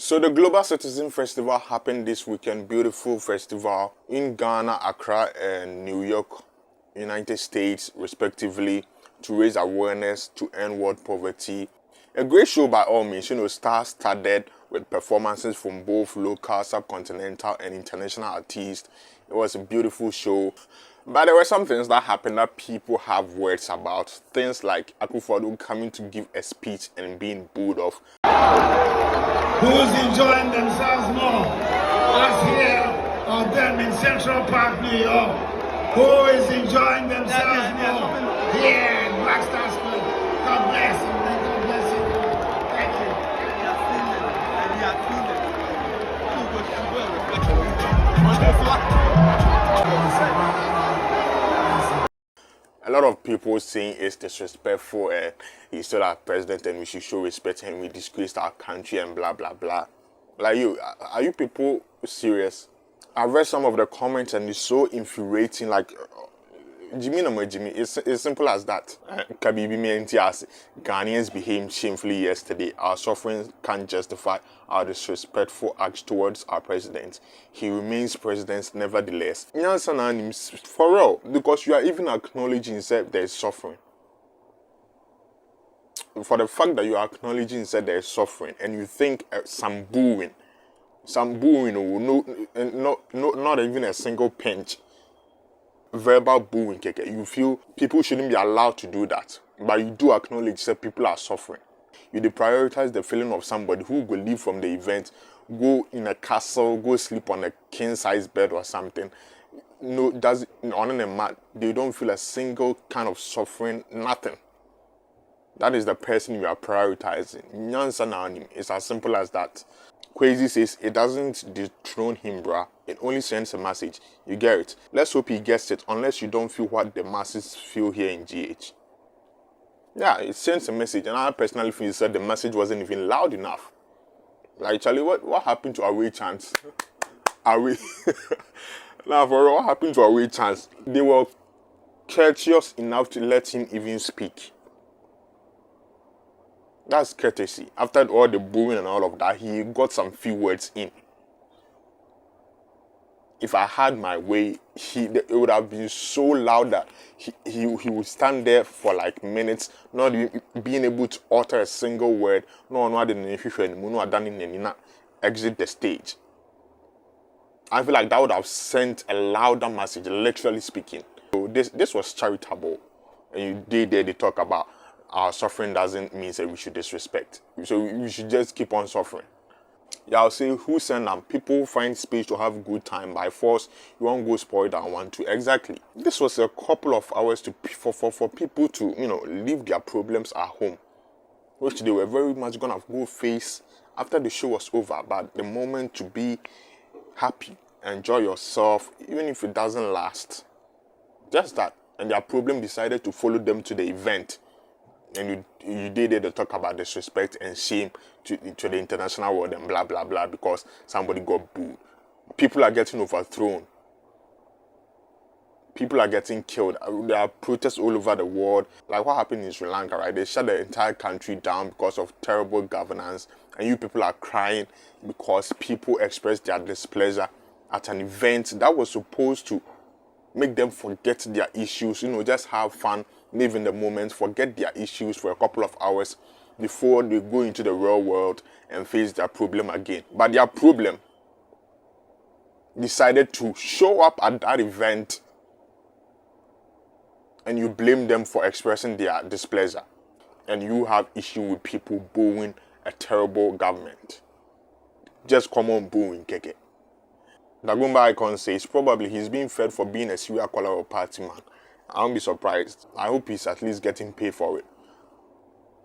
So the Global Citizen Festival happened this weekend. Beautiful festival in Ghana, Accra, and New York, United States, respectively, to raise awareness to end world poverty. A great show by all means, star-studded with performances from both local, subcontinental, and international artists. It was a beautiful show. But there were some things that happened that people have words about. Things like Akuffo Addo coming to give a speech and being booed off. Who's enjoying themselves more? Us here or them in Central Park, New York? Who is enjoying themselves more? Here in Blackstar Square. God bless you, man. God bless you. Thank A lot of people saying it's disrespectful and he's still our president and we should show respect and we disgraced our country and blah blah blah. Like, are you people serious? I've read some of the comments and it's so infuriating. Like, Jimmy no more Jimmy. It's simple as that. Kabibi Mentias, Ghanaians behaved shamefully yesterday. Our suffering can't justify our disrespectful acts towards our president. He remains president nevertheless. For real, because you are even acknowledging that there is suffering. For the fact that you are acknowledging that there is suffering and you think some booing, not even a single pinch. Verbal booing, you feel people shouldn't be allowed to do that, but you do acknowledge that people are suffering. You deprioritize the feeling of somebody who will leave from the event, go in a castle, go sleep on a king-size bed or something. No, on a mat, they don't feel a single kind of suffering, nothing. That is the person you are prioritizing. It's as simple as that. Crazy says it doesn't dethrone him, bruh. It only sends a message. You get it? Let's hope he gets it, unless you don't feel what the masses feel here in GH. Yeah, it sends a message, and I personally feel that the message wasn't even loud enough. Like, Charlie, what happened to Away Chance? Away. Now, for real, what happened to Away Chance? They were courteous enough to let him even speak. That's courtesy. After all the booing and all of that, he got some few words in. If I had my way, it would have been so loud that he would stand there for like minutes, not even being able to utter a single word. Exit the stage. I feel like that would have sent a louder message, literally speaking. So this was charitable, and they talk about our suffering doesn't mean that we should disrespect. So we should just keep on suffering. Yeah, I'll say who send them? People find space to have good time. By force, you won't go spoil that one too. Exactly. This was a couple of hours for people to, leave their problems at home, which they were very much gonna go face after the show was over. But the moment to be happy, enjoy yourself, even if it doesn't last. Just that. And their problem decided to follow them to the event. And you did to talk about disrespect and shame to the international world and blah blah blah because somebody got booed. People are getting overthrown. People are getting killed. There are protests all over the world. Like what happened in Sri Lanka, right? They shut the entire country down because of terrible governance, and you people are crying because people expressed their displeasure at an event that was supposed to make them forget their issues, just have fun, live in the moment, forget their issues for a couple of hours before they go into the real world and face their problem again. But their problem decided to show up at that event and you blame them for expressing their displeasure. And you have issue with people booing a terrible government. Just common booing, keke. Dagumba Icon says probably he's being fed for being a serial caller or party man. I won't be surprised. I hope he's at least getting paid for it.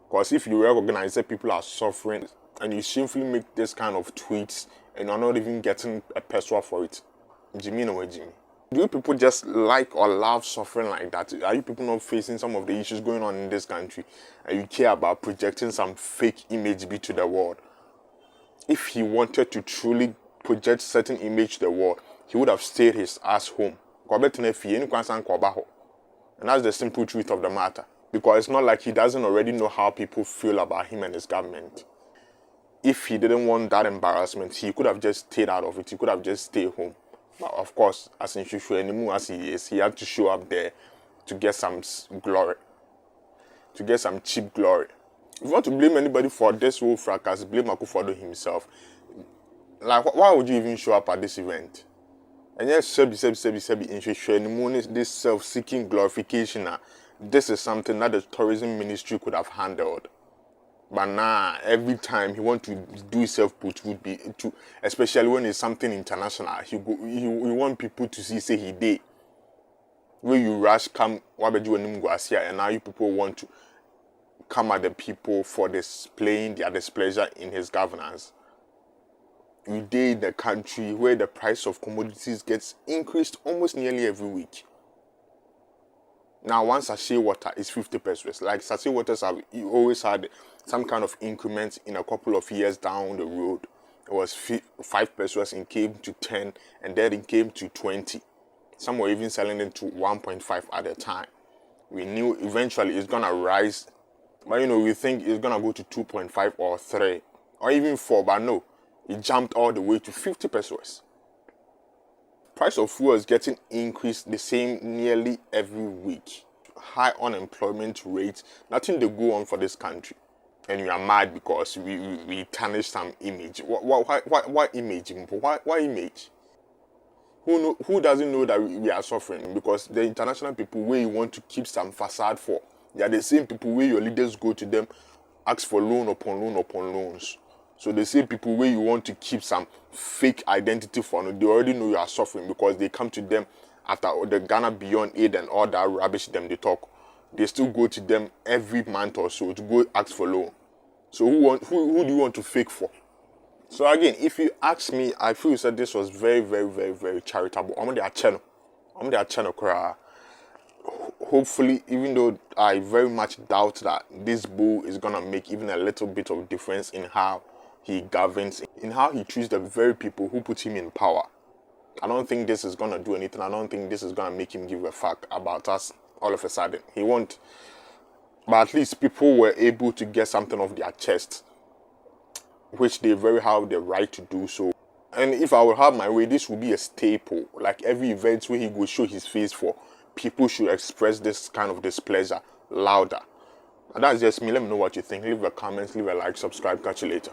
Because if you recognize that people are suffering and you shamefully make this kind of tweets and you're not even getting a peso for it, Jimmy no way, Jimmy. Do you people just like or love suffering like that? Are you people not facing some of the issues going on in this country and you care about projecting some fake image to the world? If he wanted to truly project certain image to the world, he would have stayed his ass home. And that's the simple truth of the matter. Because it's not like he doesn't already know how people feel about him and his government. if he didn't want that embarrassment, he could have just stayed out of it. He could have just stayed home. But of course, as in Shushu anymore as he is, he had to show up there to get some glory, to get some cheap glory. If you want to blame anybody for this whole fracas, blame Akuffo Addo himself. Like, why would you even show up at this event? And yes, sebi in Shushu anymore, this self-seeking glorification. This is something that the tourism ministry could have handled. But nah, every time he want to do himself put would be to, especially when it's something international. He want people to see say he did. Where you rush come and now you people want to come at the people for displaying their displeasure in his governance. We did the country where the price of commodities gets increased almost nearly every week. Now, one sachet water is 50 pesos. Like sachet waters have always had some kind of increment in a couple of years down the road. It was 5 pesos, it came to 10, and then it came to 20. Some were even selling it to 1.5 at a time. We knew eventually it's gonna rise, but we think it's gonna go to 2.5 or 3 or even 4, but no, it jumped all the way to 50 pesos. Price of fuel is getting increased the same nearly every week. High unemployment rate, nothing to go on for this country. And we are mad because we tarnish some image. What image? Why image? Who doesn't know that we are suffering? Because the international people where you want to keep some facade for, they are the same people where your leaders go to them, ask for loan upon loan upon loans. So the same people where you want to keep some fake identity for, they already know you are suffering because they come to them after the Ghana Beyond Aid and all that rubbish them they talk. They still go to them every month or so to go ask for loan. So who do you want to fake for? So again, if you ask me, I feel that this was very, very, very, very charitable. I'm on their channel. Hopefully, even though I very much doubt that this bull is gonna make even a little bit of difference in how he governs, in how he treats the very people who put him in power. I don't think this is gonna do anything. I don't think this is gonna make him give a fuck about us all of a sudden. He won't. But at least people were able to get something off their chest, which they very have the right to do so. And if I would have my way, this would be a staple. Like every event where he will show his face for, people should express this kind of displeasure louder. And that's just me. Let me know what you think. Leave a comment, leave a like, subscribe. Catch you later.